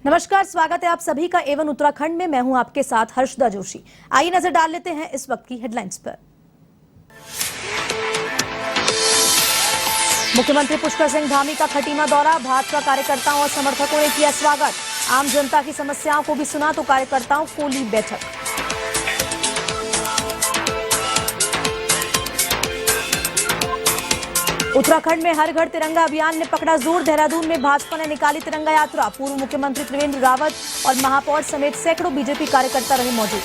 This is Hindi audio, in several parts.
नमस्कार, स्वागत है आप सभी का एवन उत्तराखंड में। मैं हूं आपके साथ हर्षदा जोशी। आइए नजर डाल लेते हैं इस वक्त की हेडलाइंस पर। मुख्यमंत्री पुष्कर सिंह धामी का खटीमा दौरा, भाजपा कार्यकर्ताओं और समर्थकों ने किया स्वागत। आम जनता की समस्याओं को भी सुना तो कार्यकर्ताओं को ली बैठक। उत्तराखंड में हर घर तिरंगा अभियान ने पकड़ा जोर। देहरादून में भाजपा ने निकाली तिरंगा यात्रा। पूर्व मुख्यमंत्री त्रिवेंद्र रावत और महापौर समेत सैकड़ों बीजेपी कार्यकर्ता रहे मौजूद।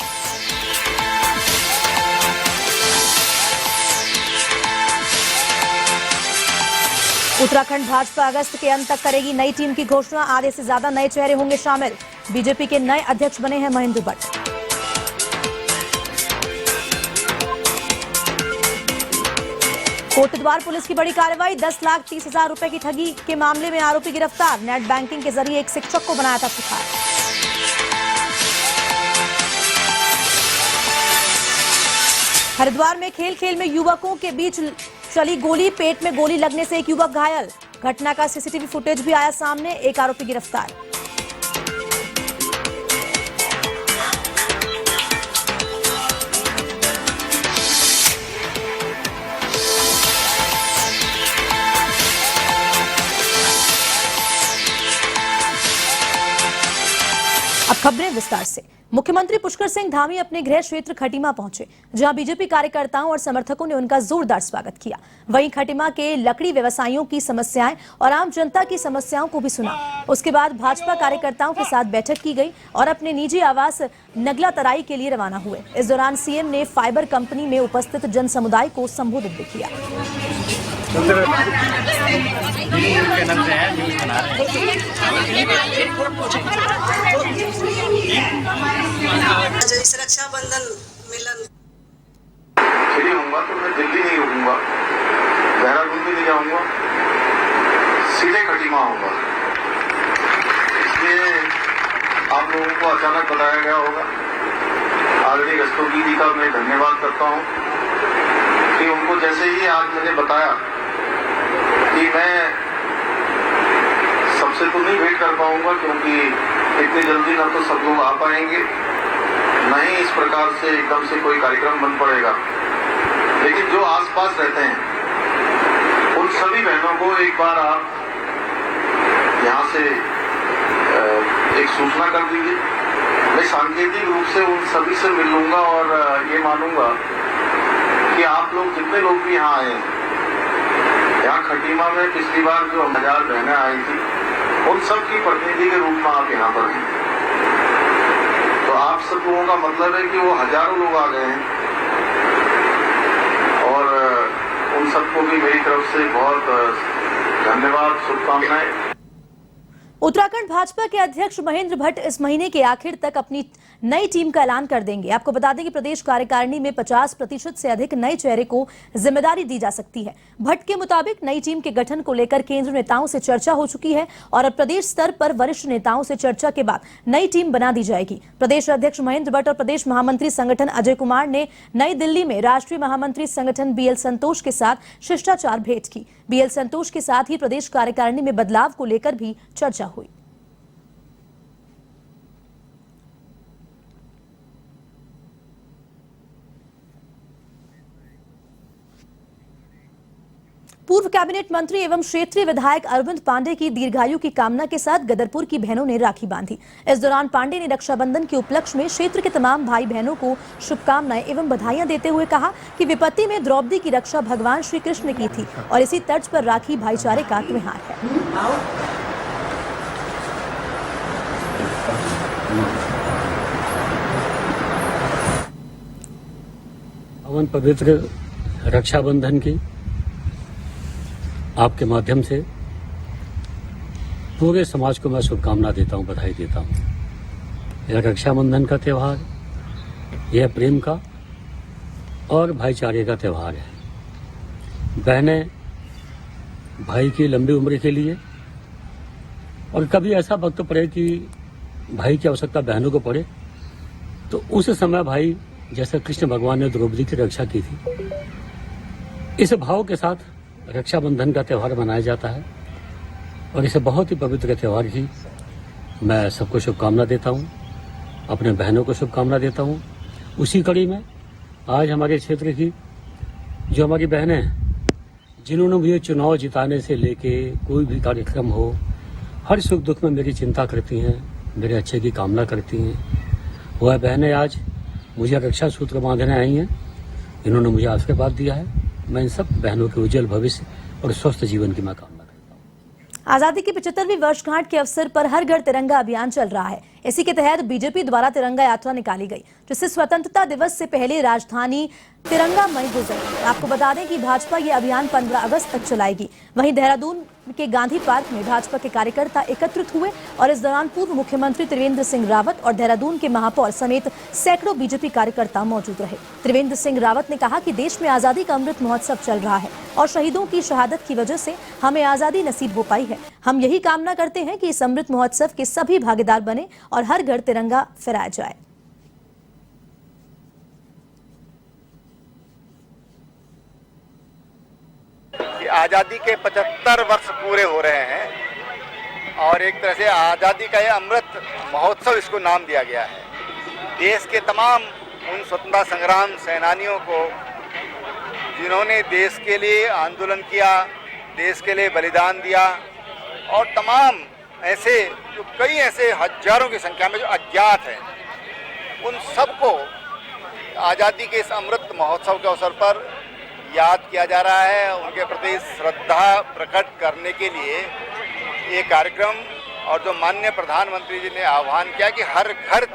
उत्तराखंड भाजपा अगस्त के अंत तक करेगी नई टीम की घोषणा। आधे से ज्यादा नए चेहरे होंगे शामिल। बीजेपी के नए अध्यक्ष बने हैं महेंद्र भट्ट। कोटद्वार पुलिस की बड़ी कार्रवाई, 10,30,000 रुपए की ठगी के मामले में आरोपी गिरफ्तार। नेट बैंकिंग के जरिए एक शिक्षक को बनाया था शिकार। हरिद्वार में खेल खेल में युवकों के बीच चली गोली, पेट में गोली लगने से एक युवक घायल। घटना का सीसीटीवी फुटेज भी आया सामने, एक आरोपी गिरफ्तार। अब खबरें विस्तार से। मुख्यमंत्री पुष्कर सिंह धामी अपने गृह क्षेत्र खटीमा पहुंचे, जहां बीजेपी कार्यकर्ताओं और समर्थकों ने उनका जोरदार स्वागत किया। वहीं खटीमा के लकड़ी व्यवसायियों की समस्याएं और आम जनता की समस्याओं को भी सुना। उसके बाद भाजपा कार्यकर्ताओं के साथ बैठक की गई और अपने निजी आवास नगला तराई के लिए रवाना हुए। इस दौरान सीएम ने फाइबर कंपनी में उपस्थित जन समुदाय को संबोधित भी किया। इस रक्षाबंधन मिलन फ्री होऊंगा तो मैं दिल्ली नहीं रुकूंगा, देहरादून भी नहीं जाऊंगा, सीधे खटीमा आऊंगा। इसलिए आप लोगों को अचानक बताया गया होगा। ऑलरेडी रस्तोगी जी का मैं धन्यवाद करता हूं कि उनको जैसे ही आज मैंने बताया कि मैं सबसे तो नहीं भेंट कर पाऊंगा, क्योंकि इतनी जल्दी ना तो सब लोग आ पाएंगे, न ही इस प्रकार से एकदम से कोई कार्यक्रम बन पड़ेगा। लेकिन जो आसपास रहते हैं उन सभी बहनों को एक बार आप यहाँ से एक सूचना कर दीजिए। मैं सांकेतिक रूप से उन सभी से मिल लूंगा और ये मानूंगा कि आप लोग जितने लोग भी यहाँ आए हैं, यहाँ खटीमा में पिछली बार जो 1000 बहनें आई थी, उन सब की प्रतिनिधि के रूप में आप यहाँ पर हैं। तो आप सब लोगों का मतलब है कि वो हजारों लोग आ गए हैं और उन सबको भी मेरी तरफ से बहुत धन्यवाद, शुभकामनाएं। उत्तराखंड भाजपा के अध्यक्ष महेंद्र भट्ट इस महीने के आखिर तक अपनी नई टीम का ऐलान कर देंगे। आपको बता दें कि प्रदेश कार्यकारिणी में 50% से अधिक नए चेहरे को जिम्मेदारी दी जा सकती है। भट्ट के मुताबिक नई टीम के गठन को लेकर केंद्र नेताओं से चर्चा हो चुकी है और अब प्रदेश स्तर पर वरिष्ठ नेताओं से चर्चा के बाद नई टीम बना दी जाएगी। प्रदेश अध्यक्ष महेंद्र भट्ट और प्रदेश महामंत्री संगठन अजय कुमार ने नई दिल्ली में राष्ट्रीय महामंत्री संगठन बीएल संतोष के साथ शिष्टाचार भेंट की। बीएल संतोष के साथ ही प्रदेश कार्यकारिणी में बदलाव को लेकर भी चर्चा हुई। पूर्व कैबिनेट मंत्री एवं क्षेत्रीय विधायक अरविंद पांडे की दीर्घायु की कामना के साथ गदरपुर की बहनों ने राखी बांधी। इस दौरान पांडे ने रक्षाबंधन के उपलक्ष्य में क्षेत्र के तमाम भाई बहनों को शुभकामनाएं एवं बधाइयां देते हुए कहा कि विपत्ति में द्रौपदी की रक्षा भगवान श्री कृष्ण ने की थी और इसी तर्ज पर राखी भाईचारे का त्योहार है। पावन पवित्र रक्षाबंधन की आपके माध्यम से पूरे समाज को मैं शुभकामना देता हूं, बधाई देता हूं। यह रक्षाबंधन का त्यौहार, यह प्रेम का और भाईचारे का त्यौहार है। बहनें भाई की लंबी उम्र के लिए, और कभी ऐसा वक्त पड़े कि भाई की आवश्यकता बहनों को पड़े, तो उस समय भाई जैसे कृष्ण भगवान ने द्रौपदी की रक्षा की थी, इस भाव के साथ रक्षाबंधन का त्यौहार मनाया जाता है और इसे बहुत ही पवित्र त्यौहार की मैं सबको शुभकामना देता हूँ, अपने बहनों को शुभकामना देता हूँ। उसी कड़ी में आज हमारे क्षेत्र की जो हमारी बहनें हैं, जिन्होंने मुझे चुनाव जिताने से लेके कोई भी कार्यक्रम हो, हर सुख दुख में मेरी चिंता करती हैं, मेरे अच्छे की कामना करती हैं, वह बहनें आज मुझे रक्षा सूत्र बांधने आई हैं। इन्होंने मुझे आशीर्वाद दिया है। मैं इन सब बहनों के उज्जवल भविष्य और स्वस्थ जीवन की मैं कामना करता हूँ। आजादी की 75वीं वर्षगांठ के अवसर पर हर घर तिरंगा अभियान चल रहा है। इसी के तहत बीजेपी द्वारा तिरंगा यात्रा निकाली गई, जिससे स्वतंत्रता दिवस से पहले राजधानी तिरंगामय गुजरी। आपको बता दें कि भाजपा ये अभियान 15 अगस्त तक चलाएगी। वहीं देहरादून के गांधी पार्क में भाजपा के कार्यकर्ता एकत्रित हुए और इस दौरान पूर्व मुख्यमंत्री त्रिवेंद्र सिंह रावत और देहरादून के महापौर समेत सैकड़ों बीजेपी कार्यकर्ता मौजूद रहे। त्रिवेंद्र सिंह रावत ने कहा कि देश में आजादी का अमृत महोत्सव चल रहा है और शहीदों की शहादत की वजह से हमें आजादी नसीब हो पाई है। हम यही कामना करते हैं कि इस अमृत महोत्सव के सभी भागीदार बने और हर घर तिरंगा फहराया जाए। आज़ादी के 75 वर्ष पूरे हो रहे हैं और एक तरह से आज़ादी का यह अमृत महोत्सव इसको नाम दिया गया है। देश के तमाम उन स्वतंत्रता संग्राम सेनानियों को जिन्होंने देश के लिए आंदोलन किया, देश के लिए बलिदान दिया, और तमाम ऐसे जो कई ऐसे हजारों की संख्या में जो अज्ञात हैं, उन सबको आज़ादी के इस अमृत महोत्सव के अवसर पर याद किया जा रहा है। उनके प्रति श्रद्धा प्रकट करने के लिए ये कार्यक्रम, और जो माननीय प्रधानमंत्री जी ने आह्वान किया कि हर घर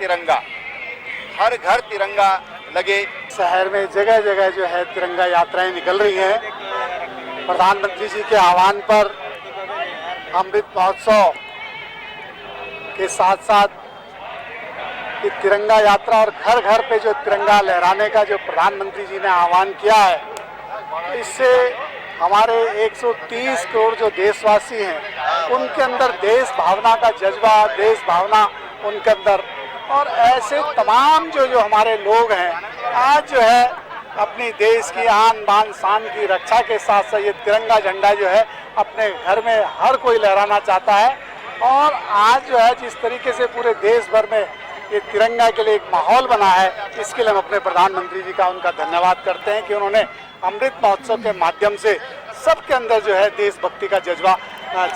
तिरंगा लगे। शहर में जगह जगह जो है तिरंगा यात्राएं निकल रही हैं। प्रधानमंत्री जी के आह्वान पर अमृत महोत्सव के साथ साथ ये तिरंगा यात्रा और घर घर पे जो तिरंगा लहराने का जो प्रधानमंत्री जी ने आह्वान किया है, इससे हमारे 130 करोड़ जो देशवासी हैं उनके अंदर देश भावना का जज्बा, देश भावना उनके अंदर, और ऐसे तमाम जो हमारे लोग हैं आज जो है अपनी देश की आन बान शान की रक्षा के साथ साथ ये तिरंगा झंडा जो है अपने घर में हर कोई लहराना चाहता है। और आज जो है जिस तरीके से पूरे देश भर में ये तिरंगा के लिए एक माहौल बना है, इसके लिए हम अपने प्रधानमंत्री जी का उनका धन्यवाद करते हैं कि उन्होंने अमृत महोत्सव के माध्यम से सबके अंदर जो है देशभक्ति का जज्बा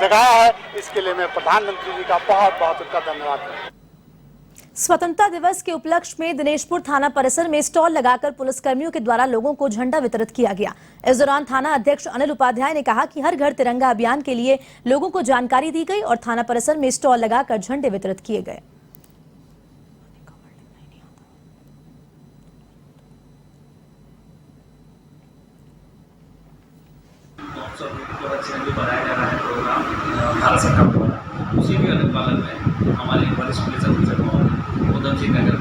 जगाया है। इसके लिए मैं प्रधानमंत्री जी का बहुत बहुत उनका धन्यवाद करता हूं। स्वतंत्रता दिवस के उपलक्ष्य में दिनेशपुर थाना परिसर में स्टॉल लगाकर पुलिसकर्मियों के द्वारा लोगों को झंडा वितरित किया गया। इस दौरान थाना अध्यक्ष अनिल उपाध्याय ने कहा कि हर घर तिरंगा अभियान के लिए लोगों को जानकारी दी गई और थाना परिसर में स्टॉल लगाकर झंडे वितरित किए गए। बनाया जा रहा है प्रोग्राम भारत सरकार द्वारा, उसी के अनुपालन में हमारे वरिष्ठ पुलिस अधीक्षक उधम सिंह नगर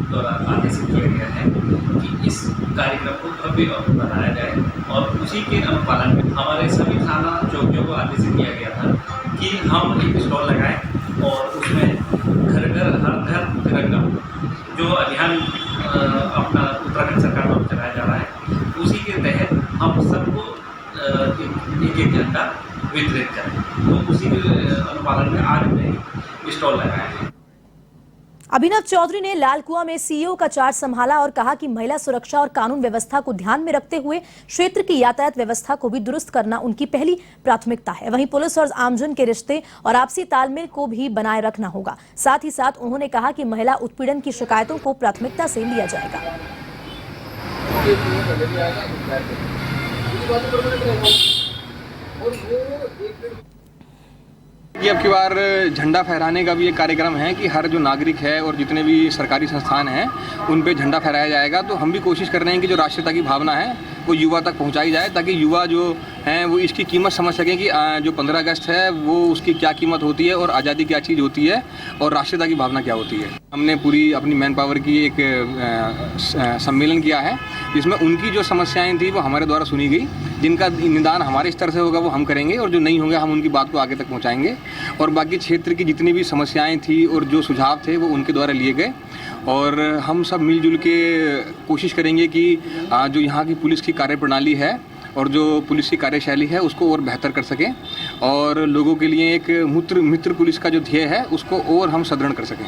द्वारा आदेश किया गया है कि इस कार्यक्रम को भव्य बनाया जाए, और उसी के अनुपालन में हमारे सभी थाना चौकियों को आदेश किया गया था कि हम एक स्टॉल लगाएं और उसमें घर घर हर घर तिरंगा जो अभियान अपना उत्तराखंड सरकार द्वारा चलाया जा रहा है, उसी के तहत हम सबको एक झंडा वितरित करें। तो उसी के अनुपालन में आज हमने स्टॉल लगाया है। अभिनव चौधरी ने लालकुआं में सीईओ का चार्ज संभाला और कहा कि महिला सुरक्षा और कानून व्यवस्था को ध्यान में रखते हुए क्षेत्र की यातायात व्यवस्था को भी दुरुस्त करना उनकी पहली प्राथमिकता है। वहीं पुलिस और आमजन के रिश्ते और आपसी तालमेल को भी बनाए रखना होगा। साथ ही साथ उन्होंने कहा कि महिला उत्पीड़न की शिकायतों को प्राथमिकता से लिया जाएगा। ये अब की बार झंडा फहराने का भी एक कार्यक्रम है कि हर जो नागरिक है और जितने भी सरकारी संस्थान हैं उन पे झंडा फहराया जाएगा। तो हम भी कोशिश कर रहे हैं कि जो राष्ट्रीयता की भावना है वो युवा तक पहुंचाई जाए, ताकि युवा जो हैं वो इसकी कीमत समझ सकें कि जो 15 अगस्त है वो उसकी क्या कीमत होती है और आज़ादी क्या चीज़ होती है और राष्ट्रीयता की भावना क्या होती है। हमने पूरी अपनी मैन पावर की एक सम्मेलन किया है जिसमें उनकी जो समस्याएं थी वो हमारे द्वारा सुनी गई। जिनका निदान हमारे स्तर से होगा वो हम करेंगे और जो नहीं होंगे हम उनकी बात को आगे तक पहुंचाएंगे। और बाकी क्षेत्र की जितनी भी समस्याएं थी और जो सुझाव थे वो उनके द्वारा लिए गए और हम सब मिलजुल के कोशिश करेंगे कि जो यहाँ की पुलिस की कार्यप्रणाली है और जो पुलिस की कार्यशैली है उसको और बेहतर कर सकें और लोगों के लिए एक मित्र पुलिस का जो ध्येय है उसको और हम सुदृढ़ कर सकें।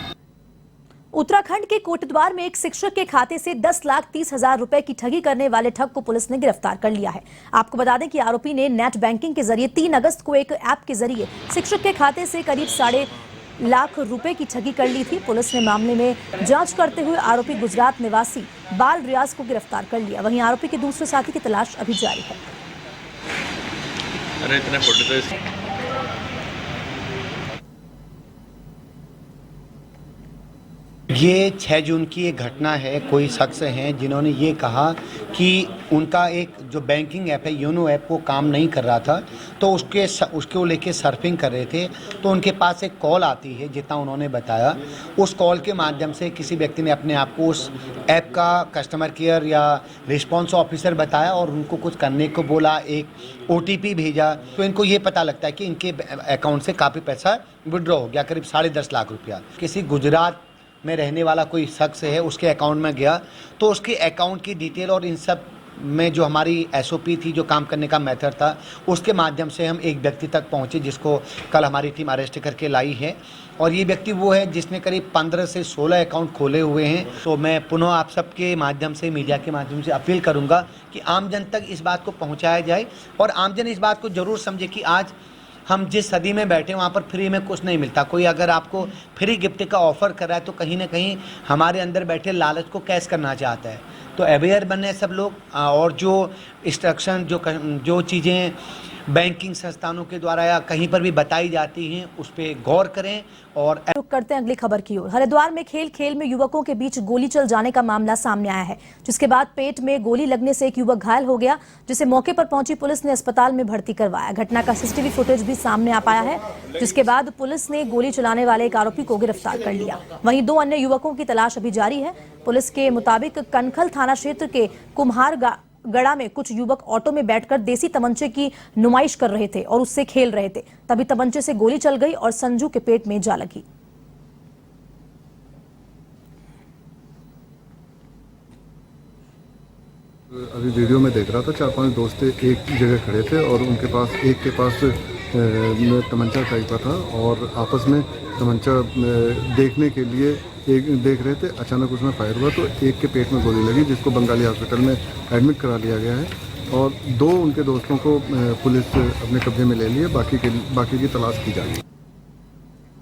उत्तराखंड के कोटद्वार में एक शिक्षक के खाते से 10,30,000 रुपए की ठगी करने वाले ठग को पुलिस ने गिरफ्तार कर लिया है। आपको बता दें कि आरोपी ने नेट बैंकिंग के जरिए 3 अगस्त को एक ऐप के जरिए शिक्षक के खाते से करीब 7.5 लाख रुपए की ठगी कर ली थी। पुलिस ने मामले में जांच करते हुए आरोपी गुजरात निवासी बाल रियाज को गिरफ्तार कर लिया। वहीं आरोपी के दूसरे साथी की तलाश अभी जारी है। अरे इतने फोटो तो ये 6 जून की एक घटना है। कोई शख्स हैं जिन्होंने ये कहा कि उनका एक जो बैंकिंग ऐप है योनो ऐप वो काम नहीं कर रहा था, तो उसको लेके सर्फिंग कर रहे थे तो उनके पास एक कॉल आती है। जितना उन्होंने बताया उस कॉल के माध्यम से किसी व्यक्ति ने अपने आप को उस ऐप का कस्टमर केयर या रिस्पॉन्स ऑफिसर बताया और उनको कुछ करने को बोला, एक OTP भेजा। तो इनको ये पता लगता है कि इनके अकाउंट से काफ़ी पैसा विड्रॉ हो गया, करीब 10.5 लाख रुपया। किसी गुजरात में रहने वाला कोई शख्स है उसके अकाउंट में गया तो उसके अकाउंट की डिटेल और इन सब में जो हमारी SOP थी, जो काम करने का मेथड था, उसके माध्यम से हम एक व्यक्ति तक पहुंचे जिसको कल हमारी टीम अरेस्ट करके लाई है। और ये व्यक्ति वो है जिसने करीब 15 से 16 अकाउंट खोले हुए हैं। तो मैं पुनः आप सबके माध्यम से, मीडिया के माध्यम से अपील करूँगा कि आमजन तक इस बात को पहुँचाया जाए और आमजन इस बात को ज़रूर समझे कि आज हम जिस सदी में बैठे वहाँ पर फ्री में कुछ नहीं मिलता। कोई अगर आपको फ्री गिफ्ट का ऑफ़र कर रहा है तो कहीं ना कहीं हमारे अंदर बैठे लालच को कैश करना चाहता है। तो अवेयर बने सब लोग और जो इंस्ट्रक्शन जो चीज़ें बैंकिंग संस्थानों के द्वारा या कहीं पर भी बताई जाती हैं उस पर गौर करें। और रुक करते हैं अगली खबर की ओर। हरिद्वार में खेल में युवकों के बीच गोली चल जाने का मामला सामने आया है, जिसके बाद पेट में गोली लगने से एक युवक घायल हो गया, जिसे मौके पर पहुंची पुलिस ने अस्पताल में भर्ती करवाया। घटना का CCTV फुटेज भी सामने आ पाया है, जिसके बाद पुलिस ने गोली चलाने वाले एक आरोपी को गिरफ्तार कर लिया। वहीं 2 अन्य युवकों की तलाश अभी जारी है। पुलिस के मुताबिक कनखल थाना क्षेत्र के कुम्हारगढ़ा में कुछ युवक ऑटो में बैठकर देसी तमंचे की नुमाइश कर रहे थे और उससे खेल रहे थे, तभी तमंचे से गोली चल गई और संजू के पेट में जा लगी। अभी वीडियो में देख रहा था 4-5 दोस्त एक जगह खड़े थे और उनके पास एक के पास तमंचा टाइप का था और आपस में तमंचा देखने के लिए एक देख रहे थे। अचानक उसमें फायर हुआ तो एक के पेट में गोली लगी, जिसको बंगाली हॉस्पिटल में एडमिट करा लिया गया है और 2 उनके दोस्तों को पुलिस अपने कब्जे में ले लिए। बाकी की तलाश की जा रही है।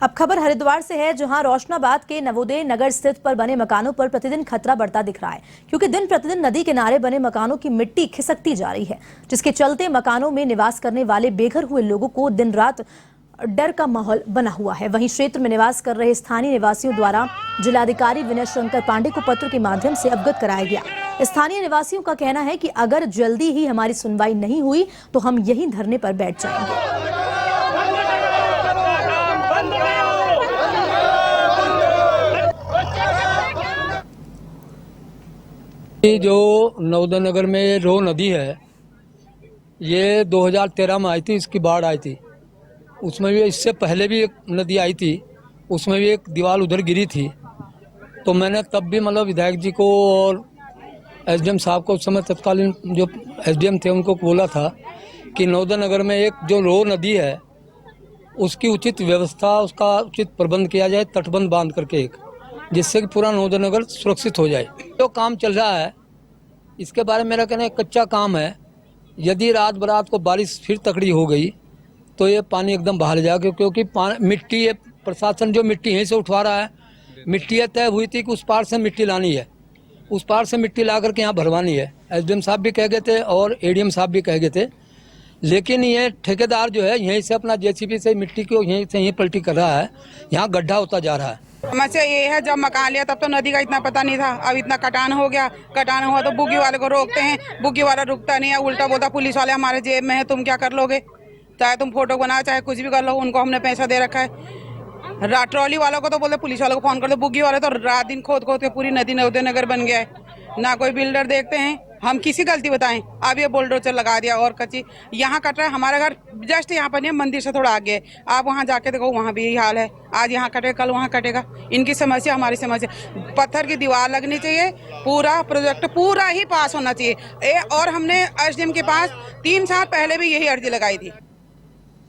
अब खबर हरिद्वार से है, जहां रोशनाबाद के नवोदय नगर स्थित पर बने मकानों पर प्रतिदिन खतरा बढ़ता दिख रहा है, क्योंकि दिन प्रतिदिन नदी किनारे बने मकानों की मिट्टी खिसकती जा रही है, जिसके चलते मकानों में निवास करने वाले बेघर हुए लोगों को दिन रात डर का माहौल बना हुआ है। वहीं क्षेत्र में निवास कर रहे स्थानीय निवासियों द्वारा जिलाधिकारी विनय शंकर पांडे को पत्र के माध्यम से अवगत कराया गया। स्थानीय निवासियों का कहना है कि अगर जल्दी ही हमारी सुनवाई नहीं हुई तो हम यहीं धरने पर बैठ जाएंगे। जो नवोदय नगर में रो नदी है, ये 2013 में आई थी, इसकी बाढ़ आई थी। उसमें भी इससे पहले भी एक नदी आई थी, उसमें भी एक दीवार उधर गिरी थी। तो मैंने तब भी मतलब विधायक जी को और SDM साहब को, उस समय तत्कालीन जो SDM थे, उनको बोला था कि नवोदय नगर में एक जो रो नदी है उसकी उचित व्यवस्था, उसका उचित प्रबंध किया जाए, तटबंध बांध करके एक, जिससे कि पूरा नवोदय नगर सुरक्षित हो जाए। जो काम चल रहा है इसके बारे में मेरा कहना है कच्चा काम है। यदि रात बरात को बारिश फिर तकड़ी हो गई तो ये पानी एकदम बाहर जाएगा, क्योंकि मिट्टी, ये प्रशासन जो मिट्टी यहीं से उठवा रहा है, मिट्टी ये तय हुई थी कि उस पार से मिट्टी लानी है, उस पार से मिट्टी ला करके यहाँ भरवानी है। SDM साहब भी कह गए थे और ADM साहब भी कह गए थे, लेकिन ये ठेकेदार जो है यहीं से अपना JCB से मिट्टी को यहीं से यहीं पलटी कर रहा है, यहाँ गड्ढा होता जा रहा है। समस्या ये है, जब मकान लिया तब तो नदी का इतना पता नहीं था, अब इतना कटान हो गया। कटान हुआ तो बुग्गी वाले को रोकते हैं, बुग्गी वाला रुकता नहीं है, उल्टा बोलता पुलिस वाले हमारे जेब में है, तुम क्या कर लोगे, चाहे तुम फोटो बनाओ चाहे कुछ भी कर लो, उनको हमने पैसा दे रखा है। ट्रॉली वालों को तो बोलते पुलिस वालों को फोन कर दो, बुग्गी वाले तो रात दिन खोद खोद के पूरी नदी नवोदय नगर बन गया है। ना कोई बिल्डर देखते हैं, हम किसी गलती बताएं? अब ये बुलडोजर लगा दिया और कच्ची यहाँ कट रहा है। हमारा घर जस्ट यहाँ पर नहीं, मंदिर से थोड़ा आगे है। आप वहाँ जाके देखो, वहाँ भी यही हाल है। आज यहाँ कटेगा, कल वहाँ कटेगा। इनकी समस्या हमारी समस्या। पत्थर की दीवार लगनी चाहिए, पूरा प्रोजेक्ट पूरा ही पास होना चाहिए। और हमने एसडीएम के पास 3 साल पहले भी यही अर्जी लगाई थी।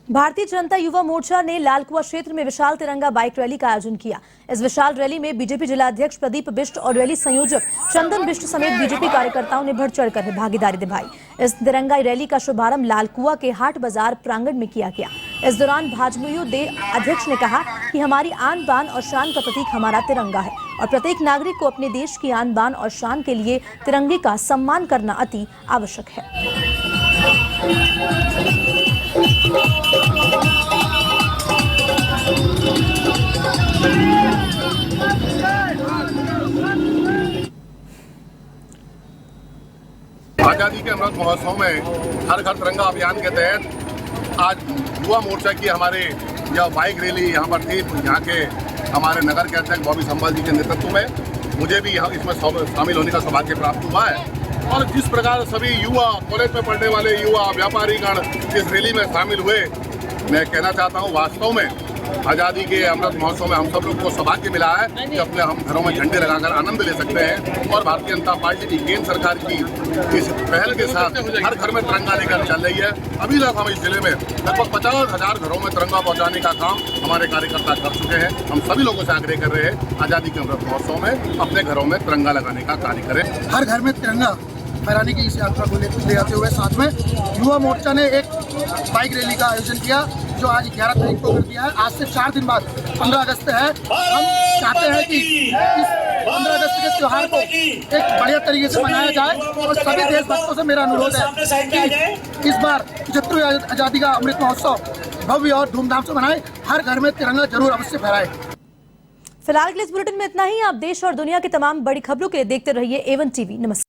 भारतीय जनता युवा मोर्चा ने लालकुआ क्षेत्र में विशाल तिरंगा बाइक रैली का आयोजन किया। इस विशाल रैली में बीजेपी जिला अध्यक्ष प्रदीप बिष्ट और रैली संयोजक चंदन बिष्ट समेत बीजेपी कार्यकर्ताओं ने बढ़ चढ़कर भागीदारी निभाई। इस तिरंगा रैली का शुभारंभ लालकुआ के हाट बाजार प्रांगण में किया गया। इस दौरान भाजपा दे अध्यक्ष ने कहा कि हमारी आन बान और शान का प्रतीक हमारा तिरंगा है और प्रत्येक नागरिक को अपने देश की आन बान और शान के लिए तिरंगे का सम्मान करना अति आवश्यक है। आजादी के अमृत महोत्सव में हर घर तिरंगा अभियान के तहत आज युवा मोर्चा की हमारे यह बाइक रैली यहाँ पर थी। यहाँ के हमारे नगर के अध्यक्ष बॉबी संभाल जी के नेतृत्व में मुझे भी यहाँ इसमें शामिल होने का सौभाग्य प्राप्त हुआ है। और जिस प्रकार सभी युवा, कॉलेज में पढ़ने वाले युवा, व्यापारीगण इस रैली में शामिल हुए, मैं कहना चाहता हूँ वास्तव में आज़ादी के अमृत महोत्सव में हम सब लोग को सौभाग्य मिला है कि अपने हम घरों में झंडे लगाकर आनंद ले सकते हैं। और भारतीय जनता पार्टी की केंद्र सरकार की इस पहल के साथ हर घर में तिरंगा लेकर चल रही है। अभी तक हम इस जिले में लगभग 50,000 घरों में तिरंगा पहुंचाने का काम हमारे कार्यकर्ता कर चुके हैं। हम सभी लोगों से आग्रह कर रहे हैं आज़ादी के अमृत महोत्सव में अपने घरों में तिरंगा लगाने का कार्य करें। हर घर में तिरंगा फहराने की इस यात्रा को ले जाते हुए साथ में युवा मोर्चा ने एक बाइक रैली का आयोजन किया जो आज 11 तारीख को कर दिया है। आज से 4 दिन बाद 15 अगस्त है। हम चाहते हैं कि इस 15 अगस्त के त्योहार को एक बढ़िया तरीके से मनाया जाए और सभी देशभक्तों से मेरा अनुरोध है कि इस बार 75वीं आज़ादी का अमृत महोत्सव भव्य और धूमधाम से मनाएं। हर घर में तिरंगा जरूर अवश्य फहराएं। फिलहाल के लिए इस बुलेटिन में इतना ही। आप देश और दुनिया की तमाम बड़ी खबरों के लिए देखते रहिए A1 TV। नमस्कार।